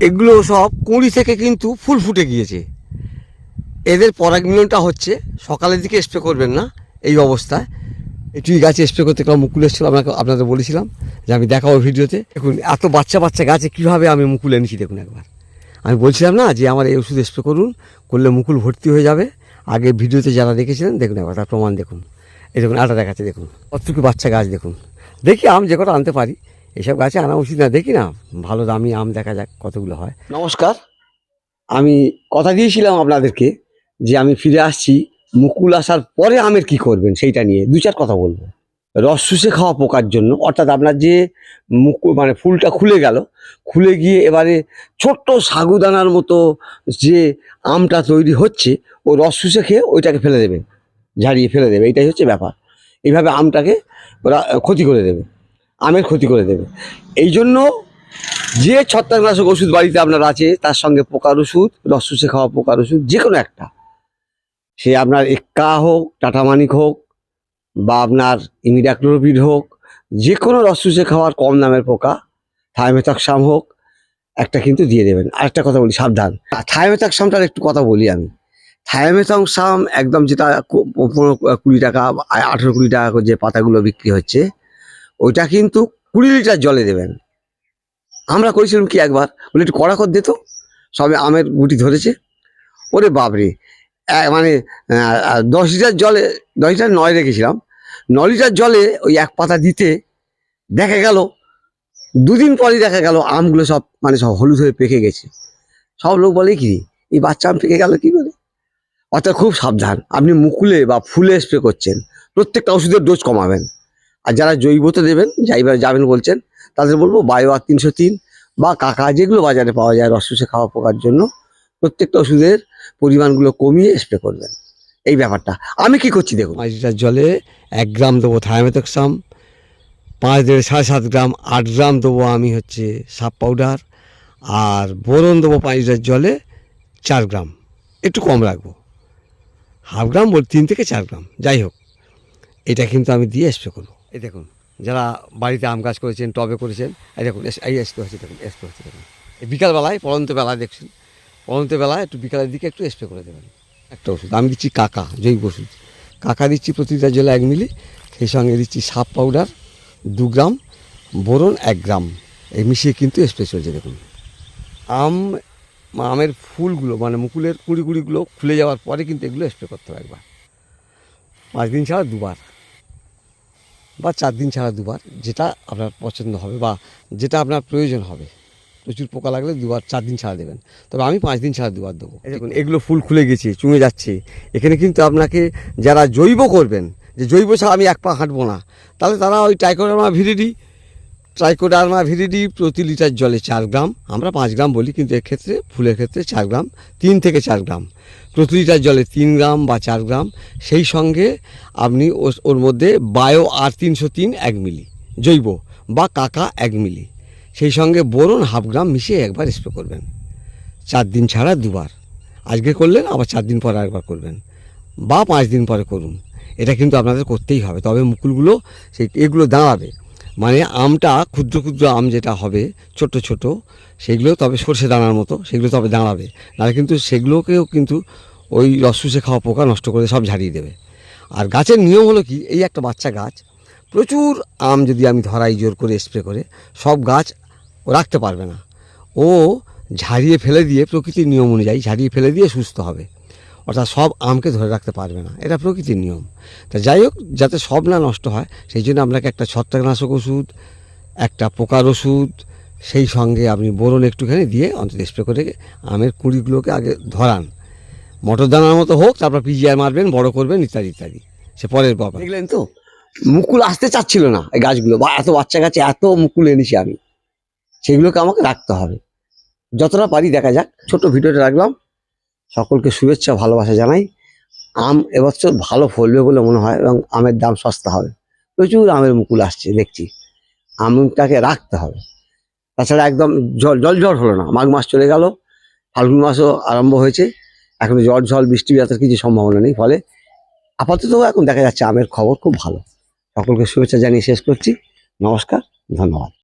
এগুলো সব কুঁড়ি থেকে কিন্তু ফুল ফুটে গিয়েছে। এদের পরাগ মিলনটা হচ্ছে, সকালের দিকে স্প্রে করবেন না এই অবস্থায়। একটু গাছে স্প্রে করতে গেলাম, মুকুল এসেছিল, আপনাদের বলেছিলাম যে আমি দেখাবো ভিডিওতে। দেখুন এত বাচ্চা বাচ্চা গাছে কীভাবে আমি মুকুল এনেছি দেখুন একবার। আমি বলছিলাম না যে আমার এই ওষুধ স্প্রে করলে মুকুল ভর্তি হয়ে যাবে। আগে ভিডিওতে যারা দেখেছিলেন দেখুন একবার তার প্রমাণ দেখুন। এই দেখুন আটা দেখাচ্ছে, দেখুন কতটুকু বাচ্চা গাছ দেখুন। দেখি আম যে কটা আনতে পারি, এসব গাছে আনা উচিত না, দেখি না ভালো দামি আম দেখা যাক কতগুলো হয়। নমস্কার, আমি কথা দিয়েছিলাম আপনাদেরকে যে আমি ফিরে আসছি মুকুল আসার পরে আমের কি করবেন সেইটা নিয়ে দু চার কথা বলবো। রস শুষে খাওয়া পোকার জন্য, অর্থাৎ আপনার যে মানে ফুলটা খুলে গেল, খুলে গিয়ে এবারে ছোট্ট সাগুদানার মতো যে আমটা তৈরি হচ্ছে, ও রস শুষে খেয়ে ওইটাকে ফেলে দেবে, ঝাড়িয়ে ফেলে দেবে। এইটাই হচ্ছে ব্যাপার। এইভাবে আমটাকে ওরা ক্ষতি করে দেবে, আমের ক্ষতি করে দেবে। এই জন্য যে ছত্রাকনাশক ওষুধ বাড়িতে আপনার আছে তার সঙ্গে পোকার ওষুধ, রস শুষে খাওয়া পোকার ওষুধ যে কোনো একটা, সে আপনার এক্কা হোক, টাটামানিক হোক, বা আপনার ইমিডাক্লোপিড হোক, যে কোনো রস শুষে খাওয়ার কম দামের পোকা, থাইমেথাক্সাম হোক, একটা কিন্তু দিয়ে দেবেন। আরেকটা কথা বলি, সাবধান, থাইমেথাক্সামটার একটু কথা বলি আমি। থাইমেথাক্সাম একদম যেটা 15-20 টাকা, 18-20 টাকা করে যে পাতাগুলো বিক্রি হচ্ছে, ওইটা কিন্তু 20 লিটার জলে দেবেন। আমরা করেছিলাম কি একবার, বলে একটু কড়া কর দিত, সবে আমের গুটি ধরেছে, ওরে বাবরে, মানে 10 লিটার জলে, 10 লিটার নয় রেখেছিলাম, 9 লিটার জলে ওই এক পাতা দিতে দেখা গেল 2 দিন পরই দেখা গেল আমগুলো সব সব হলুদ হয়ে পেকে গেছে। সব লোক বলে কি এই বাচ্চা আম পেকে গেল কি করে। অর্থাৎ খুব সাবধান, আপনি মুকুলে বা ফুলে স্প্রে করছেন, প্রত্যেকটা ওষুধের ডোজ কমাবেন। আর যারা জৈবতে দেবেন, যাবেন বলছেন, তাদের বলবো বায়ো আর 303 বা কাকা, যেগুলো বাজারে পাওয়া যায় রস শুষে খাওয়া পোকার জন্য, প্রত্যেকটা ওষুধের পরিমাণগুলো কমিয়ে স্প্রে করবেন। এই ব্যাপারটা আমি কি করছি দেখুন। 5 লিটার জলে 1 গ্রাম দেবো থাইমেথাক্সাম, 5 থেকে 7.5 গ্রাম, 8 গ্রাম দেবো আমি হচ্ছে সাপ পাউডার, আর বোরন দেবো 5 লিটার জলে 4 গ্রাম, একটু কম রাখবো, হাফ গ্রাম 3 থেকে 4 গ্রাম, যাই হোক। এটা কিন্তু আমি দিয়ে স্প্রে করবো। এই দেখুন, যারা বাড়িতে আম গাছ করেছেন, টবে করেছেন, এই দেখুন এই স্প্রে হচ্ছে, দেখুন স্প্রে হচ্ছে, দেখুন এই বিকালবেলায়, পড়ন্ত বেলায় দেখছেন, পড়ন্ত বেলায় একটু বিকালের দিকে একটু স্প্রে করে দেবেন। একটা ওষুধ আমি দিচ্ছি কাকা, জৈব ওষুধ কাকা দিচ্ছি প্রতি লিটার জলে 1 মিলি, সেই সঙ্গে দিচ্ছি সাপ পাউডার 2 গ্রাম, বোরন 1 গ্রাম, এই মিশিয়ে কিন্তু স্প্রে চলছে। দেখুন আমের ফুলগুলো মুকুলের কুড়িগুলো খুলে যাওয়ার পরে কিন্তু এগুলো স্প্রে করতে হবে একবার, 5 দিন ছাড়া 2 বার বা 4 দিন ছাড়া 2 বার, যেটা আপনার পছন্দ হবে বা যেটা আপনার প্রয়োজন হবে। প্রচুর পোকা লাগলে 2 বার, 4 দিন ছাড়া দেবেন, তবে আমি 5 দিন ছাড়া 2 বার দেবো। দেখুন এগুলো ফুল খুলে গেছে, চুঙে যাচ্ছে। এখানে কিন্তু আপনাকে যারা জৈব করবেন, যে জৈব ছাড়া আমি 1 পা হাঁটবো না, তাহলে তারা ওই ট্রাইকোডার্মা ভিরিডি প্রতি লিটার জলে 4 গ্রাম, আমরা 5 গ্রাম বলি, কিন্তু এক্ষেত্রে ফুলের ক্ষেত্রে 4 গ্রাম, 3 থেকে 4 গ্রাম প্রতি লিটার জলে, 3 গ্রাম বা 4 গ্রাম, সেই সঙ্গে আপনি ওর মধ্যে বায়ো আর 303 1 মিলি জৈব বা কাকা 1 মিলি, সেই সঙ্গে বোরন হাফ গ্রাম মিশিয়ে একবার স্প্রে করবেন। 4 দিন ছাড়া 2 বার, আজকে করলেন আবার 4 দিন পরে একবার করবেন বা 5 দিন পরে করুন। এটা কিন্তু আপনাদের করতেই হবে, তবে মুকুলগুলো এগুলো দাঁড়াবে। আমটা ক্ষুদ্র ক্ষুদ্র আম যেটা হবে, ছোট ছোট, সেগুলো তবে সর্ষে দানার মতো, সেগুলো তবে দাঁড়াবে, নাহলে কিন্তু সেগুলোকেও কিন্তু ওই রস শুষে খাওয়া পোকা নষ্ট করে সব ঝাড়িয়ে দেবে। আর গাছের নিয়ম হলো কি, এই একটা বাচ্চা গাছ, প্রচুর আম যদি আমি ধরাই জোর করে স্প্রে করে, সব গাছ ও রাখতে পারবে না, ও ঝাড়িয়ে ফেলে দিয়ে, প্রকৃতির নিয়ম অনুযায়ী ঝাড়িয়ে ফেলে দিয়ে সুস্থ হবে, অর্থাৎ সব আমকে ধরে রাখতে পারবে না, এটা প্রকৃতির নিয়ম। তা যাই হোক, যাতে সব না নষ্ট হয় সেই জন্য আপনাকে একটা ছত্রাকনাশক ওষুধ, একটা পোকার ওষুধ, সেই সঙ্গে আপনি বোরন একটুখানি দিয়ে অন্তত স্প্রে করে আমের কুঁড়িগুলোকে আগে ধরান, মটর দানার মতো হোক, তারপর পিজিআর মারবেন, বড় করবেন, ইত্যাদি ইত্যাদি, সে পরের ব্যাপার। দেখলেন তো, মুকুল আসতে চাচ্ছিল না এই গাছগুলো, বা এত বাচ্চা গাছে এত মুকুল এনেছি আমি, সেগুলোকে আমাকে রাখতে হবে যতটা পারি। দেখা যাক, ছোট ভিডিওটা রাখলাম। সকলকে শুভেচ্ছা, ভালোবাসা জানাই। আম এবছর ভালো ফলবে বলে মনে হয়, এবং আমের দাম সস্তা হবে, প্রচুর আমের মুকুল আসছে দেখছি, আমটাকে রাখতে হবে। তাছাড়া একদম জল হলো না, মাঘ মাস চলে গেল, ফাল্গুন মাসও আরম্ভ হয়েছে, এখন ঝড় বৃষ্টি বাতার কিছু সম্ভাবনা নেই, ফলে আপাতত এখন দেখা যাচ্ছে আমের খবর খুব ভালো। সকলকে শুভেচ্ছা জানিয়ে শেষ করছি। নমস্কার, ধন্যবাদ।